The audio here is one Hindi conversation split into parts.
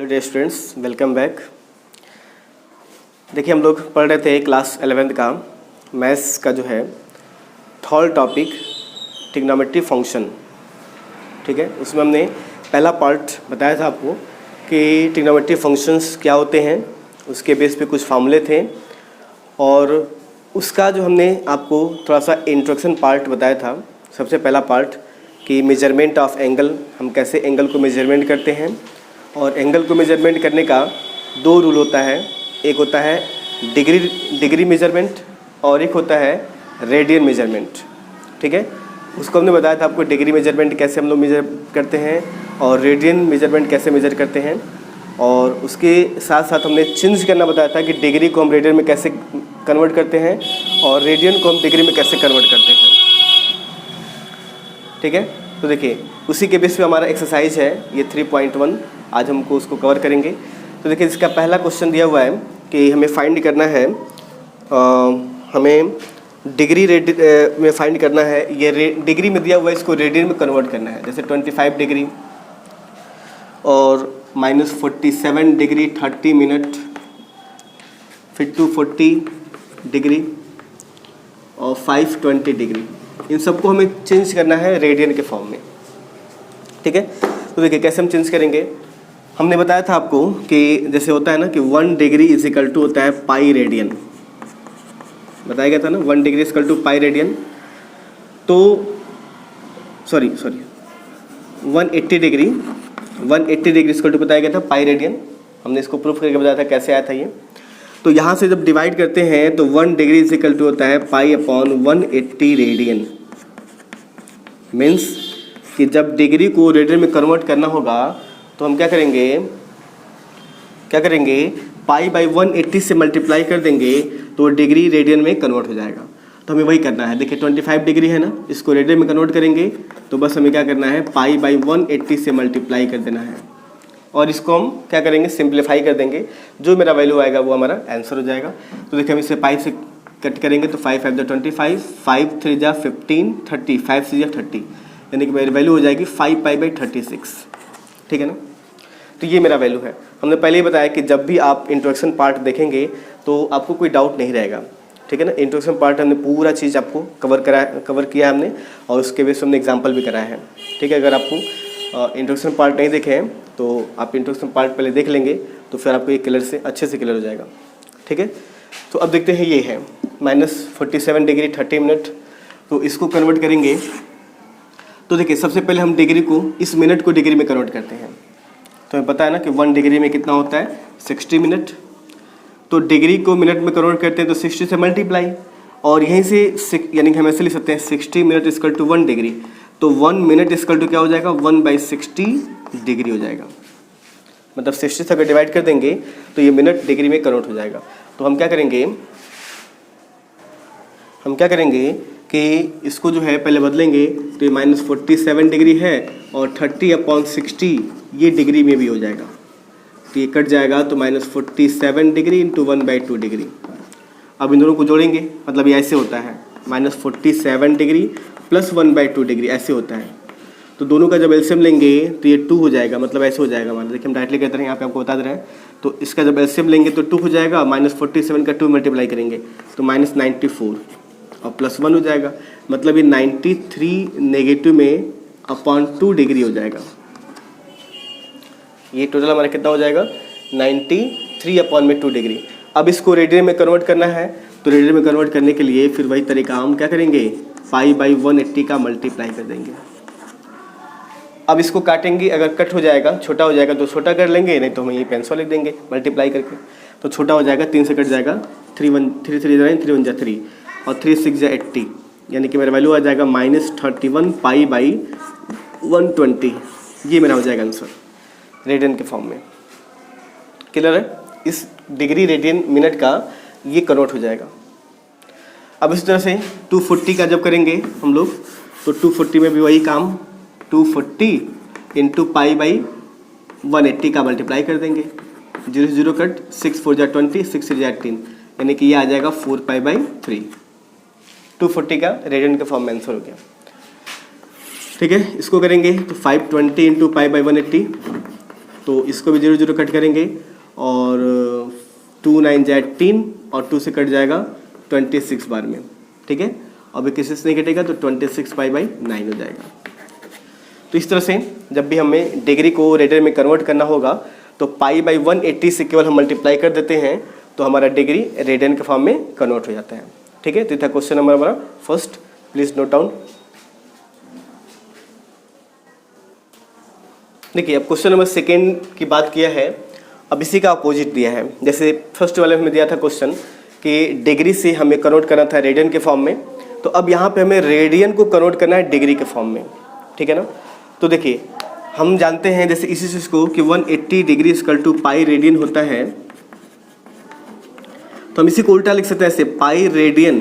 Hello dear students, welcome back. देखिए, हम लोग पढ़ रहे थे क्लास 11th का मैथ्स का जो है थर्ड टॉपिक ट्रिग्नोमेट्री फंक्शन। ठीक है, उसमें हमने पहला पार्ट बताया था आपको कि ट्रिग्नोमेट्री फंक्शंस क्या होते हैं, उसके बेस पे कुछ फार्मूले थे और उसका जो हमने आपको थोड़ा सा इंट्रोडक्शन पार्ट बताया था। सबसे पहला पार्ट कि मेजरमेंट ऑफ एंगल, हम कैसे एंगल को मेजरमेंट करते हैं और एंगल को मेजरमेंट करने का दो रूल होता है। एक होता है डिग्री मेजरमेंट और एक होता है रेडियन मेजरमेंट। ठीक है, उसको हमने बताया था आपको डिग्री मेजरमेंट कैसे हम लोग मेजर करते हैं और रेडियन मेजरमेंट कैसे मेजर करते हैं, और उसके साथ साथ हमने चेंज करना बताया था कि डिग्री को हम रेडियन में कैसे कन्वर्ट करते हैं और रेडियन को हम डिग्री में कैसे कन्वर्ट करते हैं। ठीक है, तो देखिए उसी के बेस पे हमारा एक्सरसाइज है ये 3.1, आज हमको उसको कवर करेंगे। तो देखिए, इसका पहला क्वेश्चन दिया हुआ है कि हमें फाइंड करना है, हमें डिग्री में फाइंड करना है। ये डिग्री में दिया हुआ है, इसको रेडियन में कन्वर्ट करना है। जैसे 25 डिग्री और -47 डिग्री 30 मिनट, फिर 240 डिग्री और 520 डिग्री, इन सबको हमें चेंज करना है रेडियन के फॉर्म में। ठीक है, तो देखिए कैसे हम चेंज करेंगे। हमने बताया था आपको कि जैसे होता है ना कि 1 डिग्री इज इक्वल टू होता है पाई रेडियन, बताया गया था ना 1 degree is equal to pi radian. तो सॉरी 180 डिग्री इक्वल टू बताया गया था पाई रेडियन। हमने इसको प्रूफ करके बताया था कैसे आया था ये। तो यहाँ से जब डिवाइड करते हैं तो 1 डिग्री इज इक्वल टू होता है पाई अपॉन 180 रेडियन। मीन्स कि जब डिग्री को रेडियन में कन्वर्ट करना होगा तो हम क्या करेंगे पाई बाई 180 से मल्टीप्लाई कर देंगे तो डिग्री रेडियन में कन्वर्ट हो जाएगा। तो हमें वही करना है। देखिए 25 डिग्री है ना, इसको रेडियन में कन्वर्ट करेंगे तो बस हमें क्या करना है, पाई बाई 180 से मल्टीप्लाई कर देना है और इसको हम क्या करेंगे, सिंप्लीफाई कर देंगे। जो मेरा वैल्यू आएगा वो हमारा आंसर हो जाएगा। तो देखिए हम इसे पाई से कट करेंगे तो 5 5 25, 5 3 15, 30, 5 6 30, यानी कि मेरी वैल्यू हो जाएगी 5 पाई बाई 36। ठीक है ना, तो ये मेरा वैल्यू है। हमने पहले ही बताया कि जब भी आप इंट्रोडक्शन पार्ट देखेंगे तो आपको कोई डाउट नहीं रहेगा। ठीक है ना, इंट्रोडक्शन पार्ट हमने पूरा चीज़ आपको कवर किया है हमने, और उसके बेस हमने एग्जाम्पल भी कराया है। ठीक है, अगर आपको इंट्रोडक्शन पार्ट नहीं देखे हैं तो आप इंट्रोडक्शन पार्ट पहले देख लेंगे तो फिर आपको ये क्लियर से अच्छे से क्लियर हो जाएगा। ठीक है, तो अब देखते हैं, ये है -47 डिग्री 30 मिनट। तो इसको कन्वर्ट करेंगे तो देखिए सबसे पहले हम डिग्री को, इस मिनट को डिग्री में कन्वर्ट करते हैं। तो हमें पता है ना कि 1 डिग्री में कितना होता है, 60 मिनट। तो डिग्री को मिनट में कन्वर्ट करते हैं तो 60 से मल्टीप्लाई, और यहीं से यानी कि हम ऐसे लिख सकते हैं 60 मिनट इक्वल टू 1 डिग्री। तो 1 मिनट इक्वल टू क्या हो जाएगा, 1/60 डिग्री हो जाएगा। मतलब 60 से अगर डिवाइड कर देंगे तो ये मिनट डिग्री में कन्वर्ट हो जाएगा। तो हम क्या करेंगे कि इसको जो है पहले बदलेंगे तो ये -47 डिग्री है और 30/60 ये डिग्री में भी हो जाएगा। तो ये कट जाएगा तो -47 डिग्री इंटू 1/2 डिग्री। अब इन दोनों को जोड़ेंगे, मतलब ये ऐसे होता है -47 डिग्री प्लस 1/2 डिग्री, ऐसे होता है। तो दोनों का जब एलसीएम लेंगे तो ये 2 हो जाएगा, मतलब ऐसे हो जाएगा। मान देखिए हम डायरेक्टली कहते हैं, यहाँ पे आपको बता दे रहे हैं। तो इसका जब एलसीएम लेंगे तो 2 हो जाएगा, -47 का 2 मल्टीप्लाई करेंगे तो -94 और +1 हो जाएगा, मतलब ये 93 नेगेटिव में अपॉन 2 डिग्री हो जाएगा। ये टोटल हमारा कितना हो जाएगा, 93 अपॉन में 2 डिग्री। अब इसको रेडियन में कन्वर्ट करना है, तो रेडियन में कन्वर्ट करने के लिए फिर वही तरीका हम क्या करेंगे, पाई बाई 180 का मल्टीप्लाई कर देंगे। अब इसको काटेंगे, अगर कट हो जाएगा, छोटा हो जाएगा तो छोटा कर लेंगे, नहीं तो हम ये पेंसिल लिख देंगे मल्टीप्लाई करके। तो छोटा हो जाएगा, 3 से कट जाएगा, 3 3 3 1 3 और 3 6 80, यानी कि मेरा वैल्यू आ जाएगा -31 पाई बाई 120। ये मेरा हो जाएगा आंसर रेडियन के फॉर्म में। क्लियर है, इस डिग्री रेडियन मिनट का ये कन्वर्ट हो जाएगा। अब इस तरह से 240 का जब करेंगे हम लोग तो 240 में भी वही काम, 240 इंटू पाई बाई 180 का मल्टीप्लाई कर देंगे, 0 0 कट, 6 4 20, 6 3 18, यानी कि ये आ जाएगा 4 पाई बाई 3। 240 का रेडियन के फॉर्म में आंसर हो गया। ठीक है, इसको करेंगे तो 520 इंटू पाई बाई 180 तो इसको भी 0 0 कट करेंगे और 2 9 जाए 3 और 2 से कट जाएगा 26 बार में, ठीक है। अब किसी से नहीं कटेगा तो 26 पाई बाई 9 हो जाएगा। तो इस तरह से जब भी हमें डिग्री को रेडियन में कन्वर्ट करना होगा तो पाई बाई 180 से केवल हम मल्टीप्लाई कर देते हैं तो हमारा डिग्री रेडियन के फॉर्म में कन्वर्ट हो जाता है, ठीक है। तो था क्वेश्चन नंबर हमारा फर्स्ट, प्लीज नोट डाउन। देखिए अब क्वेश्चन नंबर सेकेंड की बात किया है, अब इसी का अपोजिट दिया है। जैसे फर्स्ट वाले में दिया था क्वेश्चन कि डिग्री से हमें कन्वर्ट करना था रेडियन के फॉर्म में, तो अब यहाँ पे हमें रेडियन को कन्वर्ट करना है डिग्री के फॉर्म में, ठीक है ना। तो देखिए हम जानते हैं जैसे इसी चीज़ को कि 180 degree equal to pi radian होता है, तो हम इसी को उल्टा लिख सकते हैं ऐसे, पाई रेडियन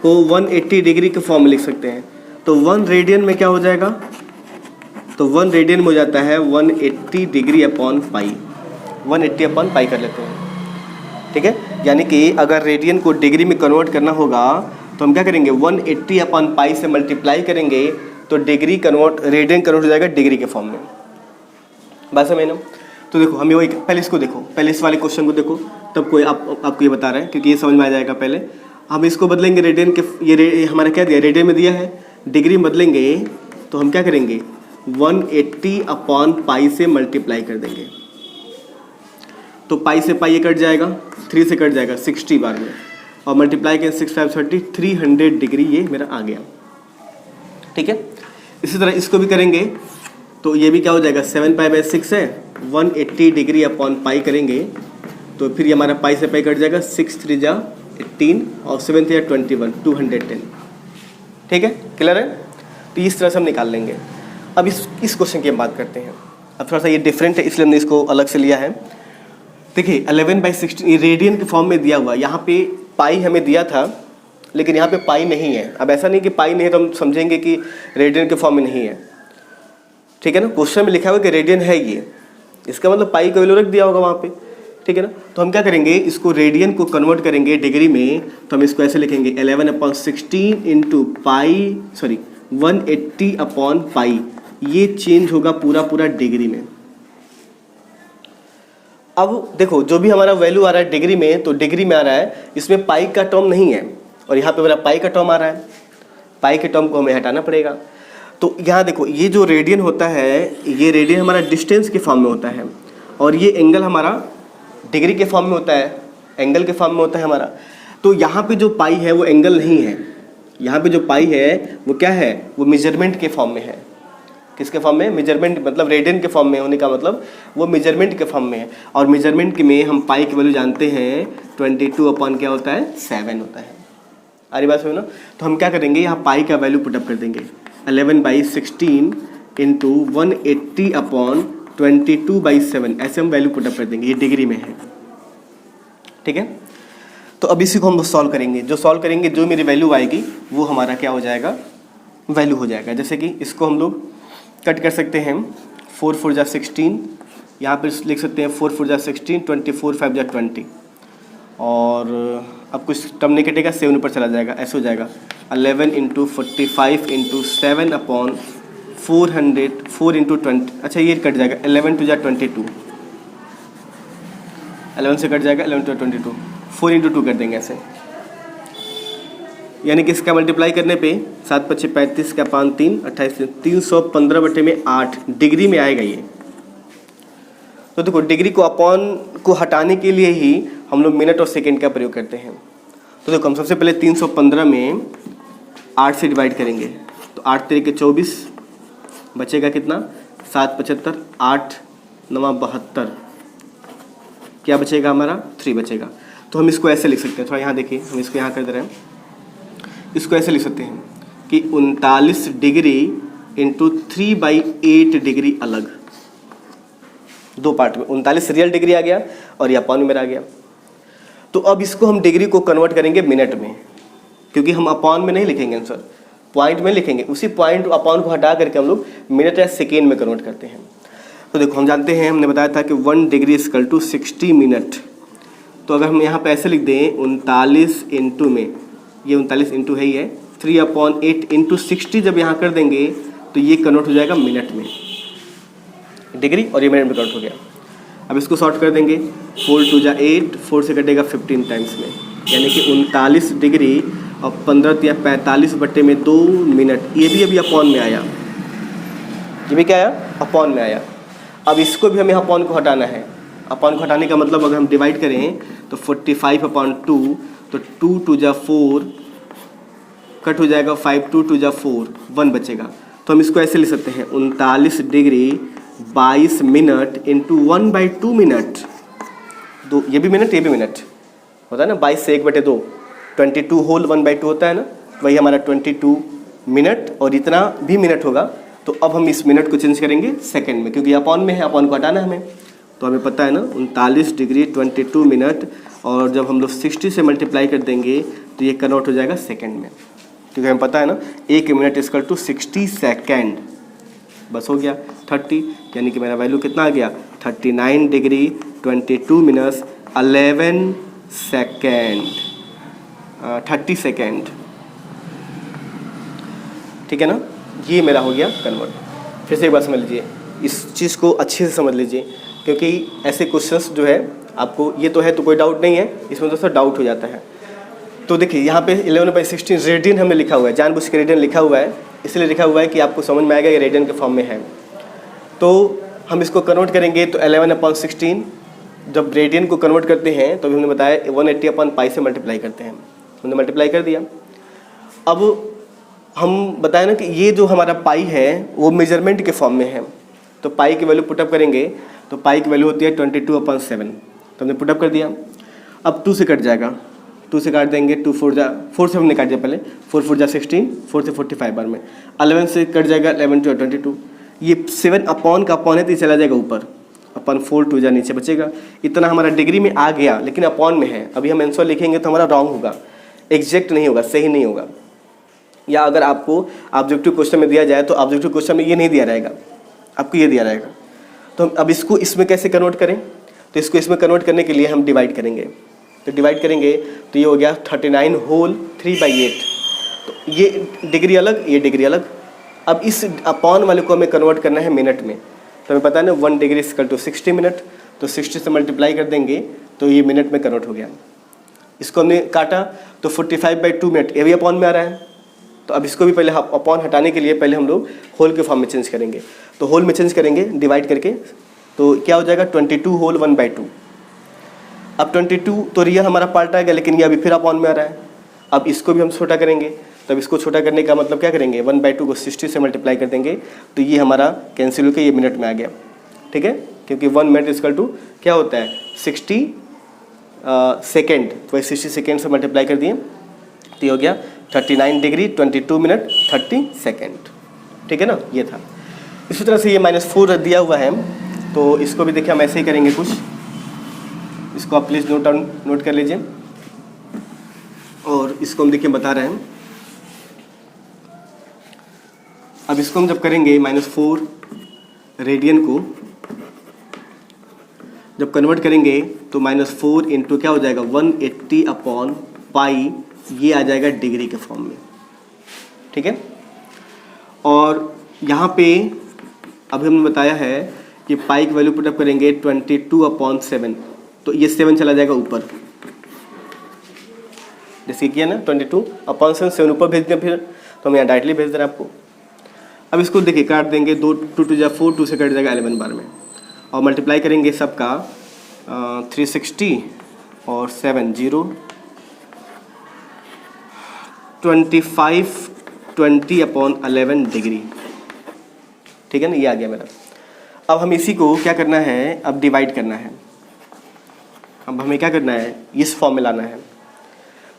को 180 डिग्री के फॉर्म में लिख सकते हैं। तो 1 रेडियन में क्या हो जाएगा, तो 1 रेडियन में हो जाता है 180 degree upon pi, 180 upon pi कर लेते हैं, ठीक है। यानी कि अगर रेडियन को डिग्री में कन्वर्ट करना होगा तो हम क्या करेंगे, 180 अपॉन पाई से मल्टीप्लाई करेंगे तो डिग्री कन्वर्ट, रेडियन कन्वर्ट हो जाएगा डिग्री के फॉर्म में। बात समझ ना। तो देखो हमें वही, पहले इसको देखो, पहले इस वाले क्वेश्चन को देखो, तब कोई आपको ये बता रहा है क्योंकि ये समझ में आ जाएगा। पहले हम इसको बदलेंगे रेडियन के, ये हमारा क्या दिया, रेडियन में दिया है, डिग्री में बदलेंगे तो हम क्या करेंगे 180 अपॉन पाई से मल्टीप्लाई कर देंगे। तो पाई से पाई ये कट जाएगा, 3 से कट जाएगा 60 बार में, और मल्टीप्लाई करें 6 5 30, 300 डिग्री ये मेरा आ गया, ठीक है। इसी तरह इसको भी करेंगे तो ये भी क्या हो जाएगा, 7 पाई बाई 6 है, 180 डिग्री अपॉन पाई करेंगे तो फिर ये हमारा पाई से पाई कट जाएगा, 6 3 जा 18 और 7 3 21, 210, ठीक है, क्लियर है। तो इस तरह से हम निकाल लेंगे। अब इस क्वेश्चन की हम बात करते हैं। अब थोड़ा सा ये डिफरेंट है इसलिए हमने इसको अलग से लिया है। देखिए 11/16 रेडियन के फॉर्म में दिया हुआ, यहाँ पे पाई हमें दिया था लेकिन यहाँ पे पाई नहीं है। अब ऐसा नहीं कि पाई नहीं है तो हम समझेंगे कि रेडियन के फॉर्म में नहीं है, ठीक है ना। क्वेश्चन में लिखा हुआ कि रेडियन है ये, इसका मतलब पाई का वैल्यू रख दिया होगा वहाँ पे, ठीक है ना। तो हम क्या करेंगे, इसको रेडियन को कन्वर्ट करेंगे डिग्री में, तो हम इसको ऐसे लिखेंगे 11/16 into pi, sorry 180 upon pi, ये चेंज होगा पूरा डिग्री में। अब देखो जो भी हमारा वैल्यू आ रहा है डिग्री में, तो डिग्री में आ रहा है, इसमें पाई का टर्म नहीं है और यहाँ पे मेरा पाई का टर्म आ रहा है, पाई के टर्म को हमें हटाना पड़ेगा। तो यहाँ देखो ये जो रेडियन होता है, ये रेडियन हमारा डिस्टेंस के फॉर्म में होता है और ये एंगल हमारा डिग्री के फॉर्म में होता है, एंगल के फॉर्म में होता है हमारा। तो यहाँ पे जो पाई है वो एंगल नहीं है, यहाँ पे जो पाई है वो क्या है, वो मेजरमेंट के फॉर्म में है। किसके फॉर्म में, मेजरमेंट, मतलब रेडियन के फॉर्म में होने का मतलब वो मेजरमेंट के फॉर्म में है। और मेजरमेंट में हम पाई की वैल्यू जानते हैं 22 अपॉन क्या होता है, 7 होता है। अरे बात सुनो ना। तो हम क्या करेंगे, यहाँ पाई का वैल्यू पुटअप कर देंगे 11/16 इंटू 180 अपॉन 22/7, ऐसे हम वैल्यू पुटअप कर देंगे, ये डिग्री में है, ठीक है। तो अब इसी को हम सॉल्व करेंगे, जो सॉल्व करेंगे जो मेरी वैल्यू आएगी वो हमारा क्या हो जाएगा, वैल्यू हो जाएगा। जैसे कि इसको हम लोग कट कर सकते हैं, 4 4 जा 16, यहाँ पर लिख सकते हैं 4 4 जा 16, 24 5 जा 20, और अब कुछ टर्म नहीं कटेगा, 7 ऊपर चला जाएगा, ऐसे हो जाएगा 11 इंटू 45 इंटू 7 अपॉन 400, 4 इंटू 20, अच्छा ये कट जाएगा, 11 2 जा 22, 11 से कट जाएगा, 11 2 22, 4 इंटू 2 कर देंगे ऐसे, यानी कि इसका मल्टीप्लाई करने पे 7 5 35 का 5 3 28, 315/8 डिग्री में आएगा ये। तो देखो डिग्री को अपॉन को हटाने के लिए ही हम लोग मिनट और सेकंड का प्रयोग करते हैं। तो देखो हम सबसे पहले 315 में 8 से डिवाइड करेंगे, तो 8 3 के 24, बचेगा कितना, 7 75, 8 9 72, क्या बचेगा हमारा, 3 बचेगा। तो हम इसको ऐसे लिख सकते हैं, थोड़ा यहाँ देखिए, हम इसको यहाँ कर दे रहे हैं, इसको ऐसे लिख सकते हैं कि 39 डिग्री इंटू 3/8 डिग्री अलग, दो पार्ट में 39 रियल डिग्री आ गया और ये अपॉन में मेरा आ गया। तो अब इसको हम डिग्री को कन्वर्ट करेंगे मिनट में, क्योंकि हम अपॉन में नहीं लिखेंगे आंसर, पॉइंट में लिखेंगे। उसी पॉइंट अपॉन को हटा करके हम लोग मिनट या सेकेंड में कन्वर्ट करते हैं। तो देखो हम जानते हैं, हमने बताया था कि 1 डिग्री इक्वल टू 60 मिनट। तो अगर हम यहाँ पे ऐसे लिख दें 39 इंटू में, ये 39 इंटू है ही है, 3/8 इंटू 60 जब यहाँ कर देंगे तो ये कन्वर्ट हो जाएगा मिनट में। डिग्री और ये मिनट में कन्वर्ट हो गया। अब इसको शॉर्ट कर देंगे, 4 2 जा 8, 4 से कटेगा 15 टाइम्स में, यानी कि 39 डिग्री और 15 या 45 बट्टे में 2 मिनट। ये भी अभी अपॉन में आया, ये भी क्या आया, अपॉन में आया। अब इसको भी हमें अपॉन को हटाना है। अपॉन को हटाने का मतलब अगर हम डिवाइड करें तो 45/2, तो 2 2 जा 4 कट हो जाएगा, 5 2 2 जा 4, 1 बचेगा। तो हम इसको ऐसे लिख सकते हैं 39 डिग्री 22 मिनट इंटू 1/2 मिनट। दो, ये भी मिनट ये भी मिनट होता है ना, 22 से 1/2, 22 होल 1/2 होता है ना, वही हमारा 22 मिनट और इतना भी मिनट होगा। तो अब हम इस मिनट को चेंज करेंगे सेकंड में, क्योंकि अपॉन में है, अपॉन को हटाना है हमें। तो हमें पता है ना 39 डिग्री 22 मिनट, और जब हम लोग 60 से मल्टीप्लाई कर देंगे तो ये कन्वर्ट हो जाएगा सेकंड में, क्योंकि हमें पता है ना 1 मिनट इक्वल टू 60 सेकेंड। बस हो गया 30, यानी कि मेरा वैल्यू कितना आ गया, 39 डिग्री 22 मिनट्स 11 सेकेंड, 30 सेकेंड। ठीक है ना, ये मेरा हो गया कन्वर्ट। फिर से एक बार समझ लीजिए, इस चीज़ को अच्छे से समझ लीजिए, क्योंकि ऐसे क्वेश्चंस जो है आपको ये तो है तो कोई डाउट नहीं है, इसमें तो डाउट हो जाता है। तो देखिए यहाँ पे 11/16 रेडियन हमने लिखा हुआ है, जानबूझ के रेडियन लिखा हुआ है, इसलिए लिखा हुआ है कि आपको समझ में आएगा ये रेडियन के फॉर्म में है। तो हम इसको कन्वर्ट करेंगे तो 11/16, जब रेडियन को कन्वर्ट करते हैं तो हमने बताया 180/π से मल्टीप्लाई करते हैं, हमने मल्टीप्लाई कर दिया। अब हम बताए ना कि ये जो हमारा पाई है वो मेजरमेंट के फॉर्म में है, तो पाई की वैल्यू पुटअप करेंगे तो पाई की वैल्यू होती है 22/7, तो हमने पुटअप कर दिया। अब 2 से कट जाएगा, 2 से काट देंगे, 2 4 जा 4 से हमने काट दिया पहले, 4 4 जा 16, 4 से 45 बार में, 11 से कट जाएगा, 11 2 22, ये 7 अपॉन का अपॉन है तो ये चला जाएगा ऊपर, अपन 4 2 जा नीचे बचेगा। इतना हमारा डिग्री में आ गया, लेकिन अपॉन में है। अभी हम आंसर लिखेंगे तो हमारा रॉन्ग होगा, एग्जैक्ट नहीं होगा, सही नहीं होगा। या अगर आपको ऑब्जेक्टिव क्वेश्चन में दिया जाए तो ऑब्जेक्टिव क्वेश्चन में ये नहीं दिया रहेगा, आपको ये दिया रहेगा। तो हम अब इसको इसमें कैसे कन्वर्ट करें, तो इसको इसमें कन्वर्ट करने के लिए हम डिवाइड करेंगे। तो डिवाइड करेंगे तो ये हो गया 39 होल 3/8, तो ये डिग्री अलग, ये डिग्री अलग। अब इस अपॉन वाले को हमें कन्वर्ट करना है मिनट में, तो हमें पता है ना 1 डिग्री इक्वल टू 60 मिनट, तो 60 से मल्टीप्लाई कर देंगे तो ये मिनट में कन्वर्ट हो गया। इसको हमने काटा तो 45/2 मिनट, ये भी अपॉन में आ रहा है। तो अब इसको भी पहले अपॉन हटाने के लिए पहले हम लोग होल के फॉर्म में चेंज करेंगे। तो होल में चेंज करेंगे डिवाइड करके, तो क्या हो जाएगा 22 होल 1/2। अब 22 तो रियल हमारा पार्ट आएगा, लेकिन ये अभी फिर अपॉन में आ रहा है। अब इसको भी हम छोटा करेंगे, तब इसको छोटा करने का मतलब क्या करेंगे, 1/2 को 60 से मल्टीप्लाई कर देंगे तो ये हमारा कैंसिल होकर ये मिनट में आ गया। ठीक है, क्योंकि 1 मिनट इक्वल टू क्या होता है 60 सेकेंड, तो 60 सेकेंड से मल्टीप्लाई कर दिए तो ये हो गया 39 डिग्री 22 मिनट 30 सेकेंड। ठीक है ना, ये था। इसी तरह से ये -4 दिया हुआ है, तो इसको भी देखिए हम ऐसे ही करेंगे कुछ। इसको आप प्लीज़ नोट कर लीजिए, और इसको हम देखिए बता रहे हैं। अब इसको हम जब करेंगे -4 रेडियन को जब कन्वर्ट करेंगे तो -4 इंटू क्या हो जाएगा 180/π, ये आ जाएगा डिग्री के फॉर्म में। ठीक है, और यहाँ पे अभी हमने बताया है कि पाई की वैल्यू पुटअप करेंगे 22/7, तो ये 7 चला जाएगा ऊपर, जैसे किया ना 22/7, 7 ऊपर भेज दिया, फिर तो हम यहाँ डायरेक्टली भेज दे रहे हैं आपको। अब इसको देखिए काट देंगे, 2 2 जा 4, 2 से कट जाएगा 11 बार में, और मल्टीप्लाई करेंगे सबका 360 और 7 0, 25/20/11 डिग्री। ठीक है ना, ये आ गया मेरा। अब हम इसी को क्या करना है, अब डिवाइड करना है। अब हमें क्या करना है, इस फॉर्म में लाना है।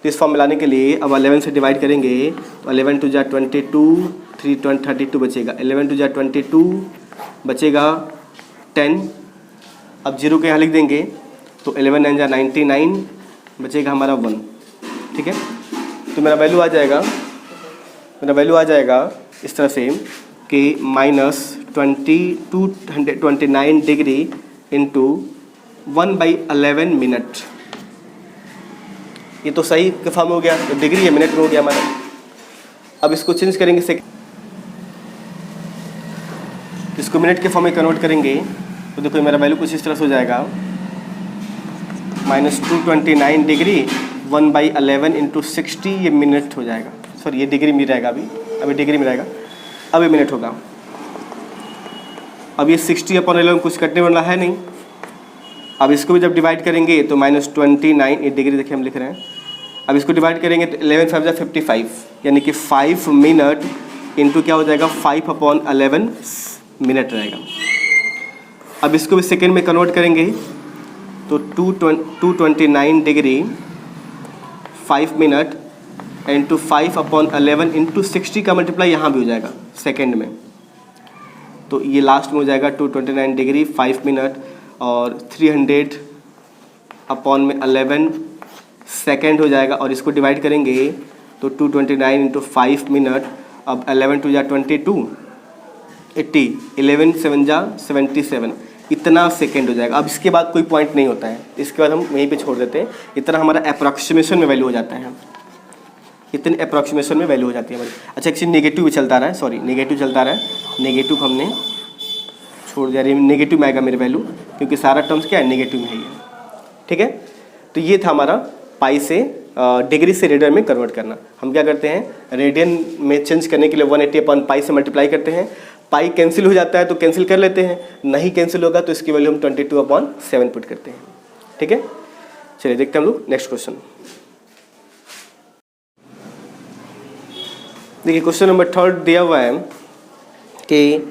तो इस फॉर्म में लाने के लिए अब 11 से डिवाइड करेंगे तो 11 2 जा 22, 3 32 बचेगा, 11 2 जा 22 बचेगा 10। अब 0 के यहाँ लिख देंगे तो 11 9 जा 99 बचेगा हमारा 1। ठीक है, तो मेरा वैल्यू आ जाएगा इस तरह से कि -229 डिग्री इंटू 1/11 मिनट। ये तो सही के फॉर्म में हो गया, तो डिग्री ये मिनट में हो गया हमारा। अब इसको चेंज करेंगे इसको मिनट के फॉर्म में कन्वर्ट करेंगे तो देखो मेरा वैल्यू कुछ इस तरह से हो जाएगा, -229 डिग्री 1/11 इंटू 60, ये मिनट हो जाएगा। सॉरी, ये डिग्री में रहेगा, अभी डिग्री में रहेगा, अब ये मिनट होगा। अब ये 60/11 कुछ कटने वाला है नहीं। अब इसको भी जब डिवाइड करेंगे तो -29, ये डिग्री देखिए हम लिख रहे हैं। अब इसको डिवाइड करेंगे तो 11 5 55, यानी कि 5 मिनट इंटू क्या हो जाएगा, 5/11 मिनट रहेगा। अब इसको भी सेकेंड में कन्वर्ट करेंगे तो 229 डिग्री 5 मिनट इंटू 5/11 इंटू 60 का मल्टीप्लाई यहाँ भी हो जाएगा सेकेंड में, तो ये लास्ट में हो जाएगा 229 डिग्री 5 मिनट और 300/11 सेकेंड हो जाएगा। और इसको डिवाइड करेंगे तो 229 इंटू 5 मिनट, अब 11 2 जा 22, 80, 11 7 जा 77, इतना सेकेंड हो जाएगा। अब इसके बाद कोई पॉइंट नहीं होता है, इसके बाद हम वहीं पे छोड़ देते हैं। इतना हमारा अप्रॉक्सीमेशन में वैल्यू हो जाता है, इतनी अप्रॉक्सीमेशन में वैल्यू हो जाती है हमारी। अच्छा, एक्चुअली नेगेटिव भी चलता रहा है, सॉरी नेगेटिव चलता रहा है, नेगेटिव हमने छोड़ दिया, नेगेटिव में आएगा मेरे वैल्यू, क्योंकि सारा टर्म्स क्या है, नेगेटिव में है ये। ठीक है, तो ये था हमारा पाई से डिग्री से रेडियन में कन्वर्ट करना। हम क्या करते हैं, रेडियन में चेंज करने के लिए 180/पाई से मल्टीप्लाई करते हैं। पाई कैंसिल हो जाता है तो कैंसिल कर लेते हैं, नहीं कैंसिल होगा तो इसकी वैल्यू हम 22/7 पुट करते हैं। ठीक है, चलिए देखते हैं हम लोग नेक्स्ट क्वेश्चन। देखिए क्वेश्चन नंबर 3 दिया हुआ है कि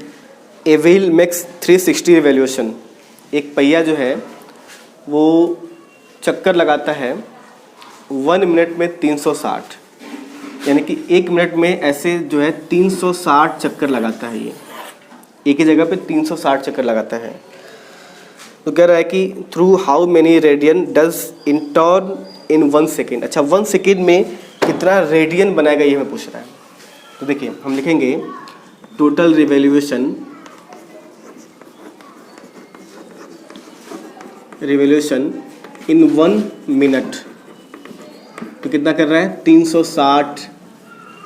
ए व्हील मेक्स 360 रिवॉल्यूशन। एक पहिया जो है वो चक्कर लगाता है 1 मिनट में 360, यानी कि 1 मिनट में ऐसे जो है 360 चक्कर लगाता है। ये एक ही जगह पे 360 चक्कर लगाता है। तो कह रहा है कि through how many radian does in turn in 1 second. अच्छा, 1 सेकेंड में कितना रेडियन बनाएगा ये हमें पूछ रहा है। तो देखिए हम लिखेंगे टोटल रिवॉल्यूशन इन 1 मिनट। तो कितना कर रहा है, 360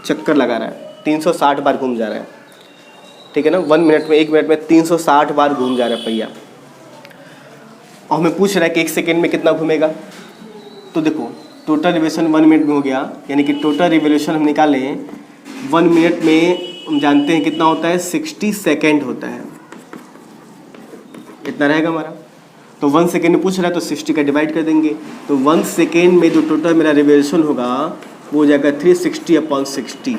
चक्कर लगा रहा है, 360 बार घूम जा रहा है। ठीक है ना, 1 मिनट में, 1 मिनट में 360 बार घूम जा रहा है पहिया। और हमें पूछ रहा है कि 1 सेकेंड में कितना घूमेगा। तो देखो टोटल रिवॉल्यूशन 1 मिनट में हो गया, यानी कि टोटल रिवॉल्यूशन हम निकालें 1 मिनट में, हम जानते हैं कितना होता है, 60 सेकेंड होता है, इतना रहेगा हमारा। तो 1 सेकेंड में पूछ रहा है तो 60 का डिवाइड कर देंगे, तो 1 सेकेंड में जो टोटल मेरा रिवॉल्यूशन होगा वो हो जाएगा 360/60,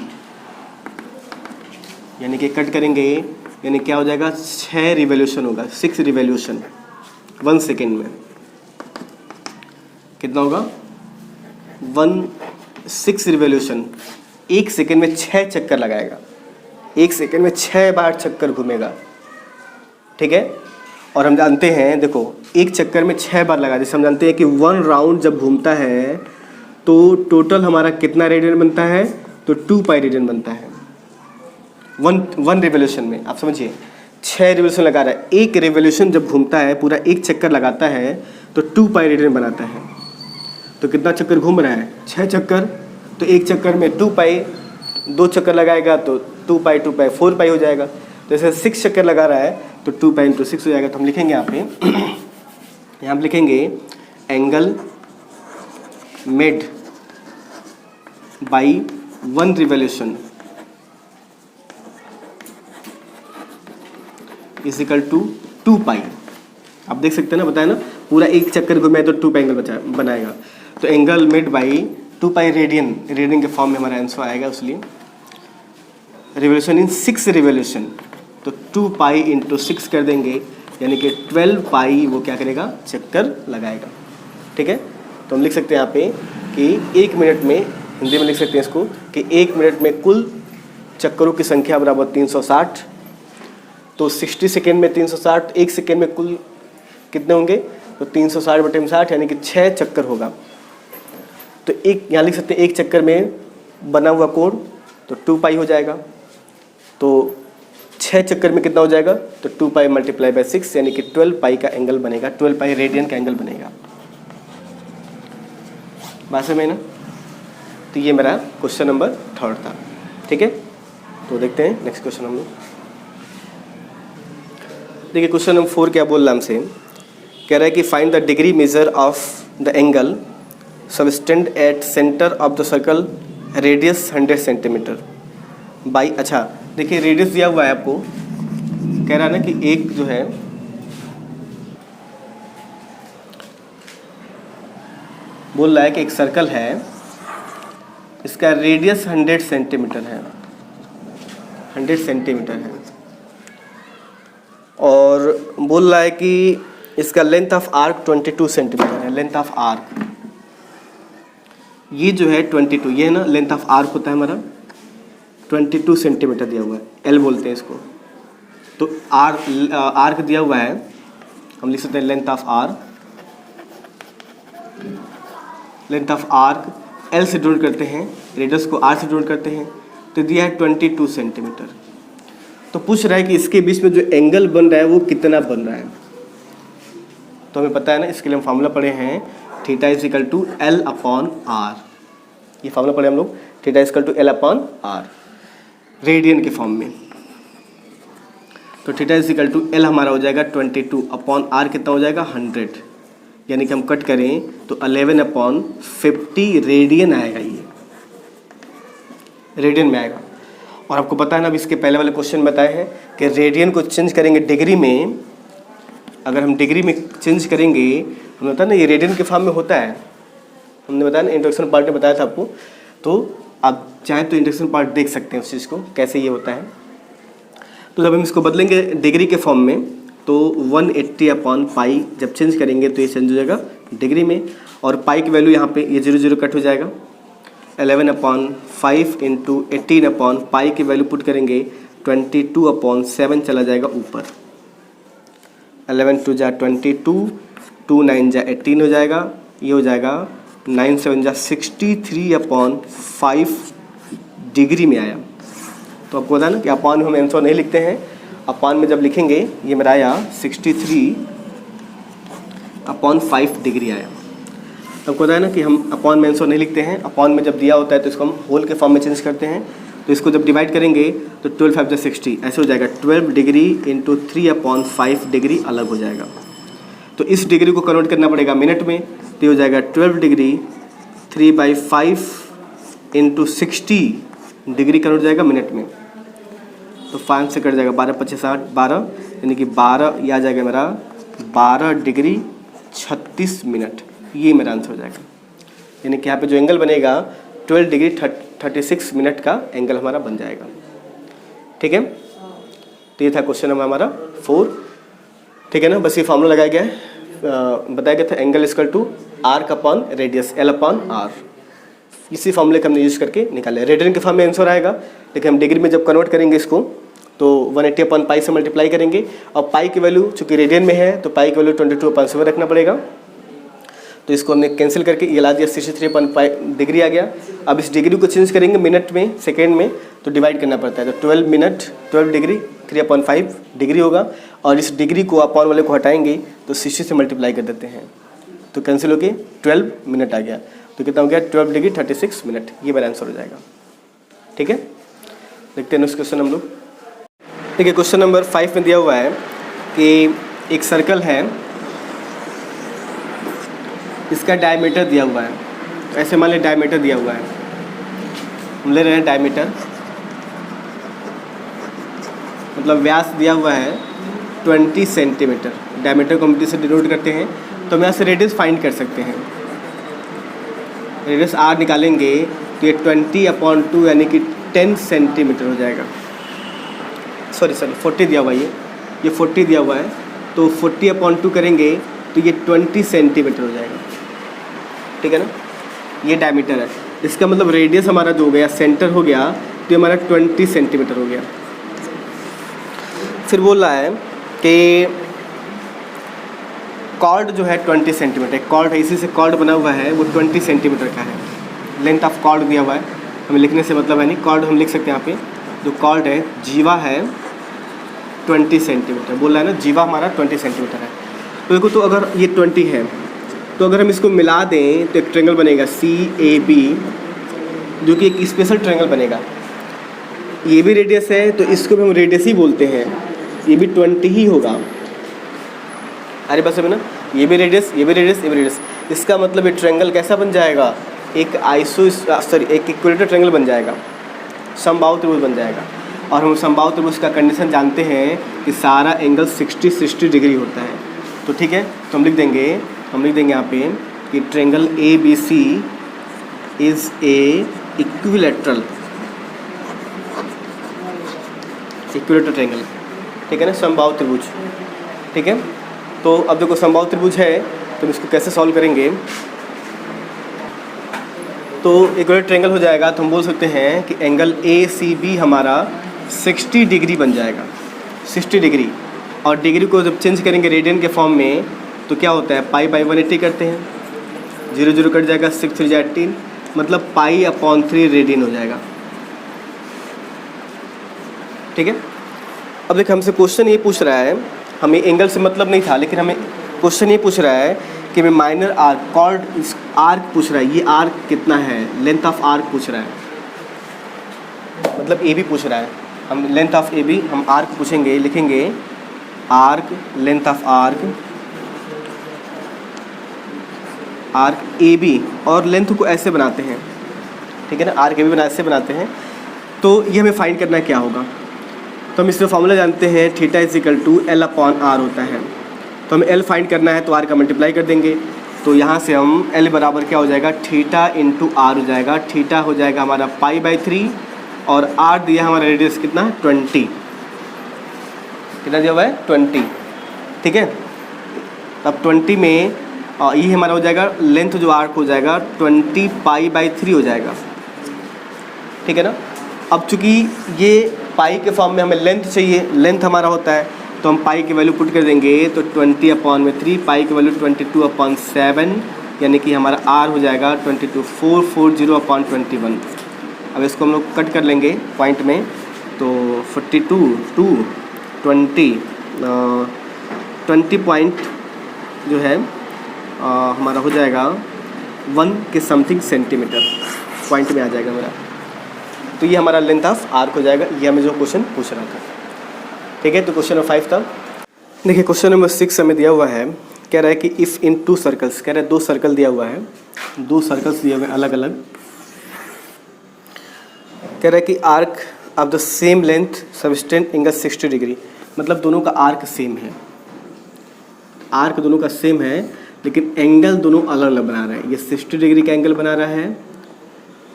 यानी कि कट करेंगे, यानी क्या हो जाएगा, 6 रिवॉल्यूशन होगा, 6 रिवॉल्यूशन 1 सेकेंड में। कितना होगा, 6 रिवॉल्यूशन, 1 सेकेंड में 6 चक्कर लगाएगा, 1 सेकेंड में 6 बार चक्कर घूमेगा। ठीक है, और हम जानते हैं, देखो 1 चक्कर में 6 बार लगा, जैसे हम जानते हैं कि 1 राउंड जब घूमता है तो टोटल हमारा कितना रेडियन बनता है, तो 2 पाई रेडियन बनता है। 1 रिवॉल्यूशन में, आप समझिए 6 रिवॉल्यूशन लगा रहा है, 1 रिवॉल्यूशन जब घूमता है, पूरा 1 चक्कर लगाता है तो 2 पाई रेडियन बनाता है। तो कितना चक्कर घूम रहा है, 6 चक्कर, तो 1 चक्कर में 2 पाई, 2 चक्कर लगाएगा तो 2 पाई 2 पाई 4 पाई हो जाएगा। तो जैसे 6 चक्कर लगा रहा है तो 2 पाई इंटू 6 हो जाएगा। तो हम लिखेंगे यहाँ पे यहाँ पे लिखेंगे angle made by 1 revolution is equal to 2 pi. आप देख सकते हैं ना, बताया ना, पूरा 1 चक्कर घूमे तो 2 पाई एंगल बनाएगा। तो angle made by 2 pi radian, radian के फॉर्म में हमारा आंसर आएगा, इसलिए रिवॉल्यूशन इन 6 रिवॉल्यूशन, तो 2 पाई इंटू 6 कर देंगे, यानी कि 12 पाई वो क्या करेगा, चक्कर लगाएगा। ठीक है, तो हम लिख सकते हैं यहाँ पे कि 1 मिनट में, हिंदी में लिख सकते हैं इसको कि 1 मिनट में कुल चक्करों की संख्या बराबर 360। तो 60 सेकेंड में 360, 1 सेकेंड में कुल कितने होंगे, तो 360/60, यानी कि 6 चक्कर होगा। तो एक यहाँ लिख सकते हैं 1 चक्कर में बना हुआ कोण, तो 2 पाई हो जाएगा। तो 6 चक्कर में कितना हो जाएगा, तो 2 पाई मल्टीप्लाई बाई 6, यानी कि 12 पाई का एंगल बनेगा, 12 पाई रेडियन का एंगल बनेगा। बात समझ में ना। तो ये मेरा क्वेश्चन नंबर 3 था। ठीक है, तो देखते हैं नेक्स्ट क्वेश्चन हम लोग। देखिए क्वेश्चन नंबर 4 क्या बोल रहा हमसे, कह रहा है कि find the degree measure of the angle subtend at centre of the circle radius 100 centimetre by. अच्छा देखिए रेडियस दिया हुआ है आपको, कह रहा है ना कि एक जो है बोल रहा है कि एक सर्कल है, इसका रेडियस 100 सेंटीमीटर है, 100 सेंटीमीटर है, और बोल रहा है कि इसका लेंथ ऑफ आर्क 22 सेंटीमीटर है। लेंथ ऑफ आर्क ये जो है 22, ये है ना लेंथ ऑफ आर्क होता है हमारा 22 सेंटीमीटर दिया हुआ है, एल बोलते हैं इसको। तो आर्क दिया हुआ है, हम लिख सकते हैं length of arc, length of arc L से डिनोट करते हैं, रेडियस को आर से डिनोट करते हैं, तो दिया है 22 सेंटीमीटर। तो पूछ रहा है कि इसके बीच में जो एंगल बन रहा है वो कितना बन रहा है। तो हमें पता है ना, इसके लिए हम फार्मूला पढ़े हैं theta is equal to L upon R. ये फार्मूला पढ़े हम लोग, theta is equal to L upon R radian के फॉर्म में। तो theta is equal to L हमारा हो जाएगा 22 अपॉन आर कितना हो जाएगा 100, यानी कि हम कट करें तो 11/50 रेडियन आएगा, ये रेडियन में आएगा। और आपको पता है ना, अब इसके पहले वाले क्वेश्चन बताए हैं कि रेडियन को चेंज करेंगे डिग्री में, अगर हम डिग्री में चेंज करेंगे, हमने बताया ना ये रेडियन के फॉर्म में होता है, हमने बताया ना इंट्रोडक्शन पार्ट में बताया था आपको। तो आप चाहें तो इंट्रोडक्शन पार्ट देख सकते हैं उस चीज़ को कैसे ये होता है। तो जब हम इसको बदलेंगे डिग्री के फॉर्म में तो 180 अपॉन पाई जब चेंज करेंगे तो ये चेंज हो जाएगा डिग्री में, और पाई की वैल्यू यहाँ पे ये 0 कट हो जाएगा। 11/5 इंटू 18 अपॉन पाई की वैल्यू पुट करेंगे 22/7 चला जाएगा ऊपर। 11 2 जा 22, 2 9 जा 18 हो जाएगा, ये हो जाएगा 9 7 जा 63/5 डिग्री में आया। तो आपको पता है ना कि अपॉन में हम आंसर नहीं लिखते हैं, अपॉन में जब लिखेंगे ये मेरा आया 63/5 डिग्री आया। तो आपको पता है ना कि हम अपॉन में आंसर नहीं लिखते हैं, अपॉन में जब दिया होता है तो इसको हम होल के फॉर्म में चेंज करते हैं। तो इसको जब डिवाइड करेंगे तो 12 5 जा 60 ऐसे हो जाएगा, 12 डिग्री इंटू 3/5 डिग्री अलग हो जाएगा। तो इस डिग्री को कन्वर्ट करना पड़ेगा मिनट में, तो हो जाएगा 12 डिग्री 3/5 इंटू 60 डिग्री कन्वर्ट हो जाएगा मिनट में। तो 5 से कट जाएगा 12 25 8 12, यानी कि 12 ये आ जाएगा मेरा 12 डिग्री 36 मिनट, ये मेरा आंसर हो जाएगा। यानी कि यहाँ पे जो एंगल बनेगा 12 डिग्री 36 मिनट का एंगल हमारा बन जाएगा। ठीक है, तो ये था क्वेश्चन नंबर हमारा 4। ठीक है ना, बस ये फॉर्मूला लगाया गया है, बताया गया था angle equal to arc upon radius L upon R. इसी फॉर्मूले का हमने यूज करके निकाले। रेडियन के फॉर्म में आंसर आएगा, लेकिन हम डिग्री में जब कन्वर्ट करेंगे इसको तो 180 अपॉन पाई से मल्टीप्लाई करेंगे, और पाई की वैल्यू चूँकि रेडियन में है तो पाई की वैल्यू 22/7 रखना पड़ेगा। तो इसको हमने कैंसिल करके ये ला दिया, 63/5 डिग्री आ गया। अब इस डिग्री को चेंज करेंगे मिनट में, सेकेंड में, तो डिवाइड करना पड़ता है। तो 12 मिनट 12 डिग्री 3/5 डिग्री होगा, और इस डिग्री को अपॉन वाले को हटाएंगे तो 60 से मल्टीप्लाई कर देते हैं, तो कैंसिल होके 12 मिनट आ गया। तो कितना हो गया 12 डिग्री 36 मिनट, ये मेरा आंसर हो जाएगा। ठीक है, देखते हैं नेक्स्ट क्वेश्चन हम लोग। ठीक है, क्वेश्चन नंबर 5 में दिया हुआ है कि एक सर्कल है, इसका डायमीटर दिया हुआ है। ऐसे मान लें डायमीटर दिया हुआ है, हम ले रहे हैं डायमीटर, मतलब व्यास दिया हुआ है 20 सेंटीमीटर। डायमीटर को हम से डिनोट करते हैं, तो हम यहाँ से रेडियस फाइंड कर सकते हैं। रेडियस आर निकालेंगे तो ये 20/2 यानी कि 10 सेंटीमीटर हो जाएगा। सॉरी 40 दिया हुआ है, ये 40 दिया हुआ है, तो 40/2 करेंगे तो ये 20 सेंटीमीटर हो जाएगा। ठीक है ना, ये डायमीटर है, इसका मतलब रेडियस हमारा जो हो गया सेंटर हो गया, तो ये हमारा 20 सेंटीमीटर हो गया। फिर बोल रहा है कि कॉर्ड जो है 20 सेंटीमीटर, कॉर्ड है, इसी से कॉर्ड बना हुआ है, वो 20 सेंटीमीटर का है। लेंथ ऑफ कॉर्ड दिया हुआ है, हमें लिखने से मतलब है नहीं, कॉर्ड हम लिख सकते हैं यहाँ पे। जो कॉर्ड है जीवा है 20 सेंटीमीटर, बोल रहा है ना, जीवा हमारा 20 सेंटीमीटर है। तो देखो, तो अगर ये 20 है तो अगर हम इसको मिला दें तो एक ट्रायंगल बनेगा CAB, जो कि एक स्पेशल ट्रायंगल बनेगा। ये भी रेडियस है तो इसको भी हम रेडियस ही बोलते हैं, ये भी 20 ही होगा। अरे बस अभी ना, ये भी रेडियस, ये भी रेडियस, ये भी रेडियस। इसका मतलब ये ट्रायंगल कैसा बन जाएगा, एक एक इक्विलेटरल ट्रायंगल बन जाएगा, समबाहु त्रिभुज बन जाएगा। और हम समबाहु त्रिभुज का कंडीशन जानते हैं कि सारा एंगल 60 डिग्री होता है। तो ठीक है, तो हम लिख देंगे यहाँ पे कि triangle ABC is a equilateral triangle, ठीक है ना, समबाहु त्रिभुज। ठीक है, तो अब देखो समबाहु त्रिभुज है तो इसको कैसे सॉल्व करेंगे। तो इक्विलेटरल ट्रायंगल हो जाएगा तो हम बोल सकते हैं कि एंगल ACB हमारा 60 डिग्री बन जाएगा, 60 डिग्री। और डिग्री को जब चेंज करेंगे रेडियन के फॉर्म में तो क्या होता है, π/180 करते हैं, 0 0 कट जाएगा, 6 3 18, मतलब π/3 रेडियन हो जाएगा। ठीक है, अब देखिए हमसे क्वेश्चन ये पूछ रहा है, हमें एंगल से मतलब नहीं था, लेकिन हमें क्वेश्चन ये पूछ रहा है कि हमें माइनर आर्क, कॉर्ड आर्क पूछ रहा है, ये आर्क कितना है, लेंथ ऑफ आर्क पूछ रहा है, मतलब AB पूछ रहा है। हम लेंथ ऑफ AB, हम आर्क पूछेंगे, लिखेंगे arc, length of arc AB, और लेंथ को ऐसे बनाते हैं, ठीक है ना, आर्क AB ऐसे बनाते हैं। तो ये हमें फाइंड करना है क्या होगा, तो हम इसमें फॉर्मूला जानते हैं, θ = L/R होता है। तो हमें L फाइंड करना है तो R का मल्टीप्लाई कर देंगे, तो यहाँ से हम L बराबर क्या हो जाएगा, θ × R हो जाएगा। थीटा हो जाएगा हमारा π/3 और R दिया हमारा रेडियस कितना, 20, कितना दिया हुआ है, 20। ठीक है, अब 20 में ये हमारा हो जाएगा लेंथ, जो आर्क हो जाएगा 20 π/3 हो जाएगा। ठीक है ना, अब चूँकि ये पाई के फॉर्म में हमें लेंथ चाहिए, लेंथ हमारा होता है, तो हम पाई की वैल्यू पुट कर देंगे, तो 20/3, पाई की वैल्यू 22/7, यानी कि हमारा R हो जाएगा 22440/21। अब इसको हम लोग कट कर लेंगे पॉइंट में, तो 42 2 20 पॉइंट जो है हमारा हो जाएगा 1 के समथिंग सेंटीमीटर पॉइंट में आ जाएगा मेरा। तो ये हमारा लेंथ ऑफ आर्क हो जाएगा, ये हमें जो क्वेश्चन पूछ रहा था। ठीक है, तो क्वेश्चन नंबर 5 था। देखिए क्वेश्चन नंबर 6 हमें दिया हुआ है, कह रहा है कि इफ़ इन 2 सर्कल्स, कह रहा है 2 सर्कल दिया हुआ है, 2 सर्कल्स दिए हुए अलग अलग। कह रहा है कि arc of the same length subtend angle 60 degree, मतलब दोनों का आर्क सेम है, आर्क दोनों का सेम है, लेकिन एंगल दोनों अलग अलग बना रहे हैं। ये 60 डिग्री का एंगल बना रहा है,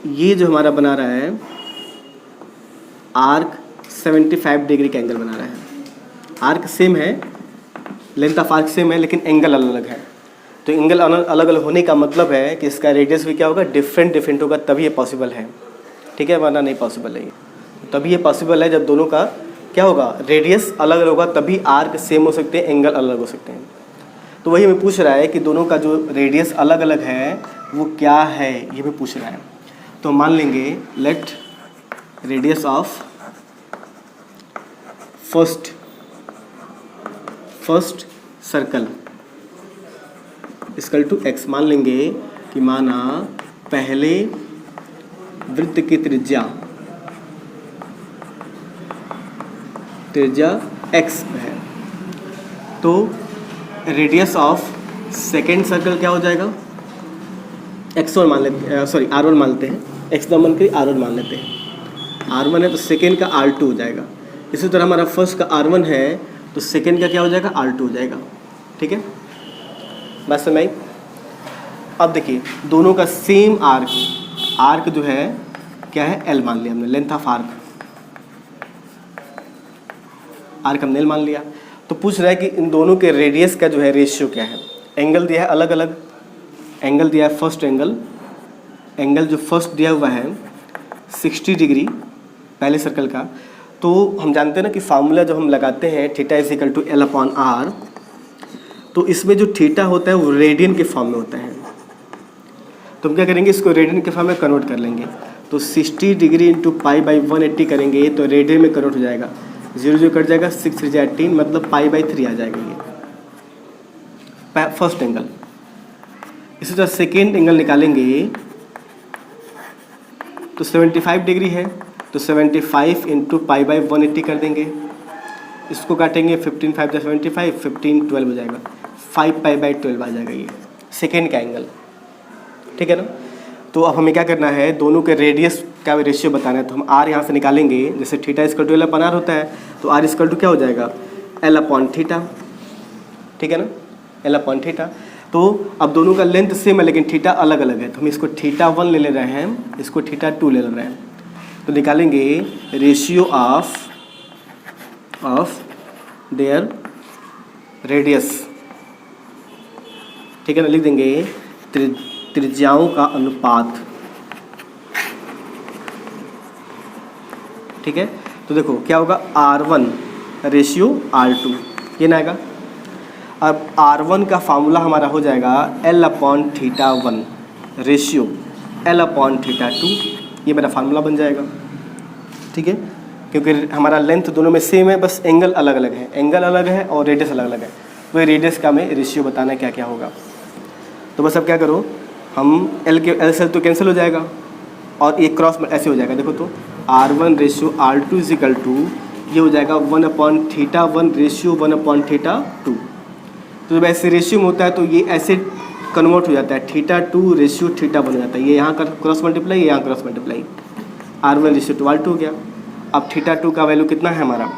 ये जो हमारा बना रहा है आर्क 75 डिग्री का एंगल बना रहा है। आर्क सेम है, लेंथ ऑफ आर्क सेम है, लेकिन एंगल अलग अलग है। तो एंगल अलग अलग होने का मतलब है कि इसका रेडियस भी क्या होगा, डिफरेंट होगा, तभी ये पॉसिबल है। ठीक है, वरना नहीं पॉसिबल है ये। तभी ये पॉसिबल है जब दोनों का क्या होगा, रेडियस अलग अलग होगा, तभी आर्क सेम हो सकते हैं, एंगल अलग हो सकते हैं। तो वही हमें पूछ रहा है कि दोनों का जो रेडियस अलग अलग है वो क्या है, ये हमें पूछ रहा है। तो मान लेंगे let radius of first circle equal to x। मान लेंगे कि माना पहले वृत्त की त्रिज्या x है, तो रेडियस ऑफ सेकेंड सर्कल क्या हो जाएगा, x1 मान लेते, सॉरी R1 मान लेते हैं, x नंबर के R1 मान लेते हैं। R1 है तो सेकेंड का R2 हो जाएगा। इसी तरह हमारा फर्स्ट का R1 है तो सेकेंड का क्या हो जाएगा, R2 हो जाएगा। ठीक है, बस समझ आई। अब देखिए दोनों का सेम आर्क जो है क्या है, L मान लिया हमने, लेंथ ऑफ आर्क हमने L मान लिया। तो पूछ रहा है कि इन दोनों के रेडियस का जो है रेशियो क्या है। एंगल दिया है अलग अलग, एंगल दिया है फर्स्ट एंगल जो फर्स्ट दिया हुआ है 60 डिग्री पहले सर्कल का। तो हम जानते हैं ना कि फार्मूला जब हम लगाते हैं θ = L/R, तो इसमें जो थीटा होता है वो रेडियन के फॉर्म में होता है। तो हम क्या करेंगे, इसको रेडियन के फॉर्म में कन्वर्ट कर लेंगे। तो 60 डिग्री इंटू π/180 करेंगे तो रेडियन में कन्वर्ट हो जाएगा, 0 0 कट जाएगा, 6 3 18, मतलब π/3 आ जाएगा ये फर्स्ट एंगल। इसी तरह सेकेंड एंगल निकालेंगे तो 75 डिग्री है, तो 75 इंटू π/180 कर देंगे। इसको काटेंगे, 15 5 75, 15 12 हो जाएगा, 5π/12 आ जाएगा ये सेकेंड का एंगल, ठीक है ना। तो अब हमें क्या करना है, दोनों के रेडियस का रेशियो बताना है। तो हम r यहाँ से निकालेंगे, जैसे थीटा इक्वल टू L/r होता है, तो r इक्वल टू क्या हो जाएगा L/θ, ठीक है ना, L/θ। तो अब दोनों का लेंथ सेम है लेकिन थीटा अलग अलग है, तो हम इसको θ1 ले रहे हैं, इसको θ2 ले रहे हैं। तो निकालेंगे रेशियो ऑफ देयर रेडियस, ठीक है ना, लिख देंगे त्रिज्याओं का अनुपात, ठीक है। तो देखो क्या होगा, R1 रेशियो R2, ये ना आएगा। अब R1 का फार्मूला हमारा हो जाएगा L/θ1 रेशियो L/θ2, ये मेरा फार्मूला बन जाएगा, ठीक है। क्योंकि हमारा लेंथ दोनों में सेम है, बस एंगल अलग अलग है, एंगल अलग है और रेडियस अलग अलग है। तो ये रेडियस का हमें रेशियो बताना है क्या क्या होगा। तो बस अब क्या करो, हम L से तो कैंसिल हो जाएगा और एक क्रॉस ऐसे हो जाएगा। देखो तो R1 ratio R2 equal to ये हो जाएगा 1/θ1 रेशियो 1/θ2। तो जब ऐसे रेशियो में होता है तो ये ऐसे कन्वर्ट हो जाता है, θ2 रेशियो θ1 हो जाता है। ये यहाँ का क्रॉस मल्टीप्लाई, ये यहाँ cross multiply, R1 ratio 2R2 हो गया। अब θ2 का वैल्यू कितना है हमारा,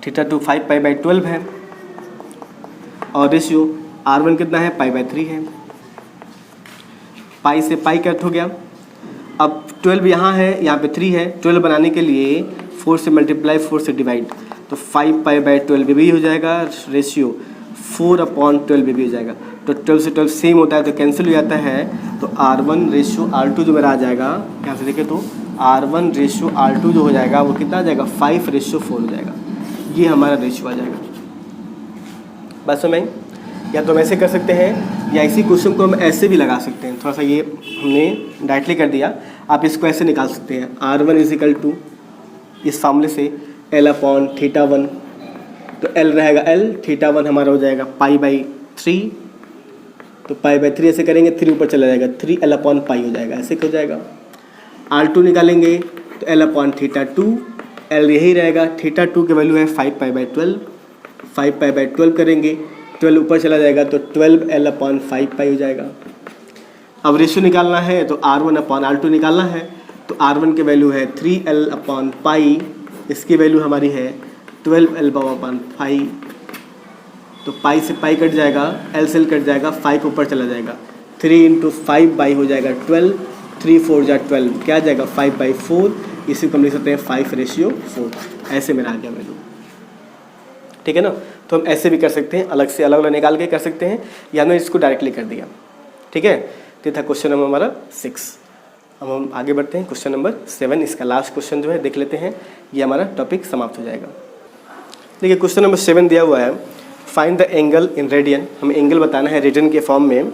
θ2 5π/12 है और रेशियो R1 कितना है, π/3 है। पाई से पाई कट हो गया। अब 12 यहाँ है, यहाँ पे 3 है, 12 बनाने के लिए 4 से मल्टीप्लाई 4 से डिवाइड, तो 5π/12 भी हो जाएगा, रेशियो 4/12 भी हो जाएगा। तो 12 से 12 सेम होता है तो कैंसिल हो जाता है। तो R1 रेशियो R2 जो मेरा आ जाएगा, यहाँ से देखें तो R1 रेशियो R2 जो हो जाएगा वो कितना आ जाएगा, 5/4 हो जाएगा। ये हमारा रेशियो आ जाएगा। बस में या तो हम ऐसे कर सकते हैं या इसी क्वेश्चन को हम ऐसे भी लगा सकते हैं। थोड़ा सा ये हमने डायरेक्टली कर दिया, आप इसको ऐसे निकाल सकते हैं। R1 इक्वल टू इस फार्मूले से L/θ1, तो L रहेगा L, θ1 हमारा हो जाएगा π/3, तो π/3 ऐसे करेंगे, 3 ऊपर चला जाएगा, 3L/π हो जाएगा, ऐसे हो जाएगा। R2 निकालेंगे तो L/θ2, L यही रहेगा, θ2 की वैल्यू है 5π/12, 5π/12 करेंगे, 12 ऊपर चला जाएगा तो 12L/5π हो जाएगा। अब रेशियो निकालना है तो R1/R2 निकालना है, तो R1 की वैल्यू है 3L/π, इसकी वैल्यू हमारी है 12L/5, तो पाई से पाई कट जाएगा, L से L कट जाएगा, 5 ऊपर चला जाएगा, 3 × 5 हो जाएगा 12, 3 4 जा 12, क्या आ जाएगा 5/4, इसी को हम लिख सकते हैं 5/4, ऐसे मेरा आ गया वैल्यू, ठीक है ना। तो हम ऐसे भी कर सकते हैं, अलग से अलग अलग निकाल के कर सकते हैं, या हमने इसको डायरेक्टली कर दिया, ठीक है। तो था क्वेश्चन नंबर हमारा 6। अब हम आगे बढ़ते हैं क्वेश्चन नंबर 7, इसका लास्ट क्वेश्चन जो है देख लेते हैं, ये हमारा टॉपिक समाप्त हो जाएगा। देखिए क्वेश्चन नंबर 7 दिया हुआ है, find the angle in radian, हमें एंगल बताना है रेडियन के फॉर्म में,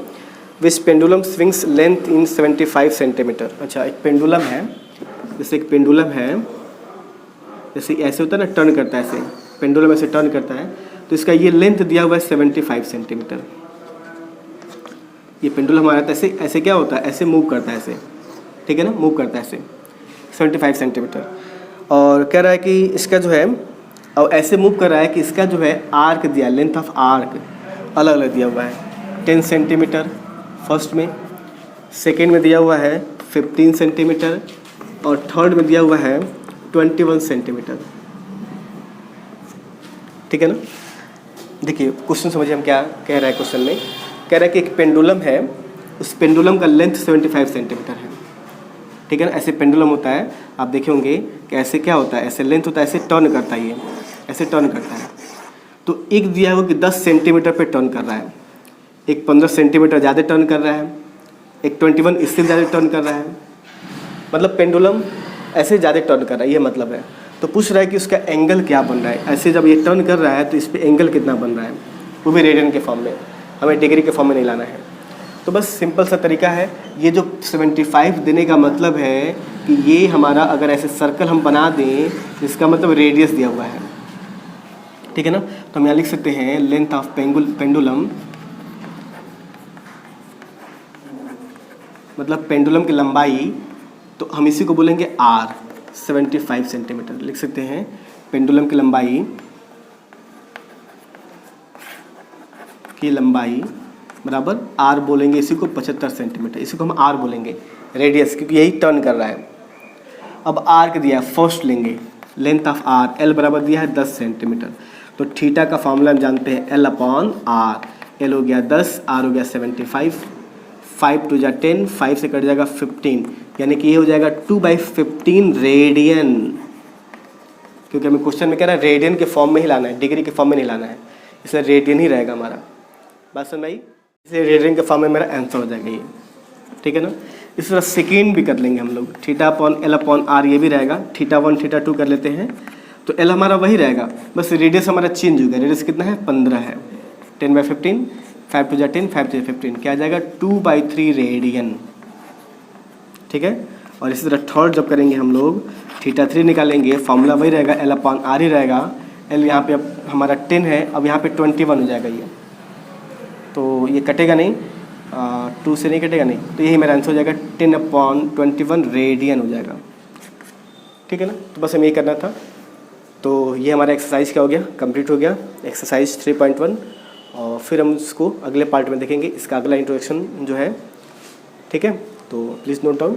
which pendulum swings length in 75 centimetre. अच्छा, एक पेंडुलम है, जैसे एक पेंडुलम है, जैसे ऐसे होता है ना, टर्न करता है, ऐसे पेंडुलम ऐसे टर्न करता है, तो इसका ये लेंथ दिया हुआ है 75 सेंटीमीटर। ये पेंडुलम हमारा ऐसे ऐसे क्या होता है, ऐसे मूव करता है, ऐसे, ठीक है ना, मूव करता है ऐसे 75 सेंटीमीटर। और कह रहा है कि इसका जो है, और ऐसे मूव कर रहा है कि इसका जो है आर्क दिया, लेंथ ऑफ आर्क अलग अलग दिया हुआ है, 10 सेंटीमीटर फर्स्ट में, सेकेंड में दिया हुआ है 15 सेंटीमीटर और थर्ड में दिया हुआ है 21 सेंटीमीटर, ठीक है ना। देखिए क्वेश्चन समझिए हम क्या कह रहा है। क्वेश्चन में कह रहा है कि एक पेंडुलम है, उस पेंडुलम का लेंथ 75 सेंटीमीटर है, ठीक है ना। ऐसे पेंडुलम होता है, आप देखे होंगे कि ऐसे क्या होता है, ऐसे लेंथ होता है, ऐसे टर्न करता है, ये ऐसे टर्न करता है। तो एक दिया है वो कि 10 सेंटीमीटर पे टर्न कर रहा है, एक 15 सेंटीमीटर ज़्यादा टर्न कर रहा है, एक 21 इससे ज़्यादा टर्न कर रहा है, मतलब पेंडुलम ऐसे ज़्यादा टर्न कर रहा है, ये मतलब है। तो पूछ रहा है कि उसका एंगल क्या बन रहा है, ऐसे जब ये टर्न कर रहा है तो इस पर एंगल कितना बन रहा है, वो भी रेडियन के फॉर्म में, हमें डिग्री के फॉर्म में नहीं लाना है। तो बस सिंपल सा तरीका है, ये जो 75 देने का मतलब है कि ये हमारा अगर ऐसे सर्कल हम बना दें, इसका मतलब रेडियस दिया हुआ है, ठीक है ना। तो हम यहाँ लिख सकते हैं लेंथ ऑफ पेंडुलम, मतलब पेंडुलम की लंबाई, तो हम इसी को बोलेंगे R, 75 सेंटीमीटर लिख सकते हैं। पेंडुलम की लंबाई की लंबाई बराबर आर बोलेंगे इसी को 75 सेंटीमीटर, इसी को हम आर बोलेंगे रेडियस, क्योंकि यही टर्न कर रहा है। अब आर्क दिया है, फर्स्ट लेंगे लेंथ ऑफ आर, एल बराबर दिया है 10 सेंटीमीटर, तो थीटा का फॉर्मूला हम जानते हैं एल अपॉन आर। एल हो गया 10, आर हो गया 75, 5 टू जा 10, 5 से कट जाएगा 15, यानी कि ये हो जाएगा 2/15 रेडियन, क्योंकि हमें क्वेश्चन में कह रहा है रेडियन के फॉर्म में ही लाना है, डिग्री के फॉर्म में नहीं लाना है, इसलिए रेडियन ही रहेगा हमारा। बात समझ आई? इसलिए रेडियन के फॉर्म में मेरा आंसर हो जाएगा ये, ठीक है ना। इस तरह सेकेंड भी कर लेंगे हम लोग, theta upon L upon R ये भी रहेगा, थीटा 1 थीटा 2 कर लेते हैं, तो एल हमारा वही रहेगा, बस रेडियस हमारा चेंज हो गया। रेडियस कितना है? 15 है, 10/15, 5 टू जा 10, 5 टू जा 15, क्या आ जाएगा? 2/3 रेडियन, ठीक है। और इसी तरह थर्ड जब करेंगे हम लोग, थीटा 3 निकालेंगे, फॉर्मूला वही रहेगा, एल अपॉन आर ही रहेगा। एल यहाँ पे अब हमारा 10 है, अब यहाँ पे 21 हो जाएगा ये, तो ये कटेगा नहीं, 2 से नहीं कटेगा नहीं, तो यही मेरा आंसर हो जाएगा 10/21 रेडियन हो जाएगा, ठीक है ना। तो बस हमें ये करना था। तो ये हमारा एक्सरसाइज क्या हो गया? कंप्लीट हो गया एक्सरसाइज 3.1, और फिर हम इसको अगले पार्ट में देखेंगे, इसका अगला इंट्रोडक्शन जो है, ठीक है। तो प्लीज़ नोट डाउन।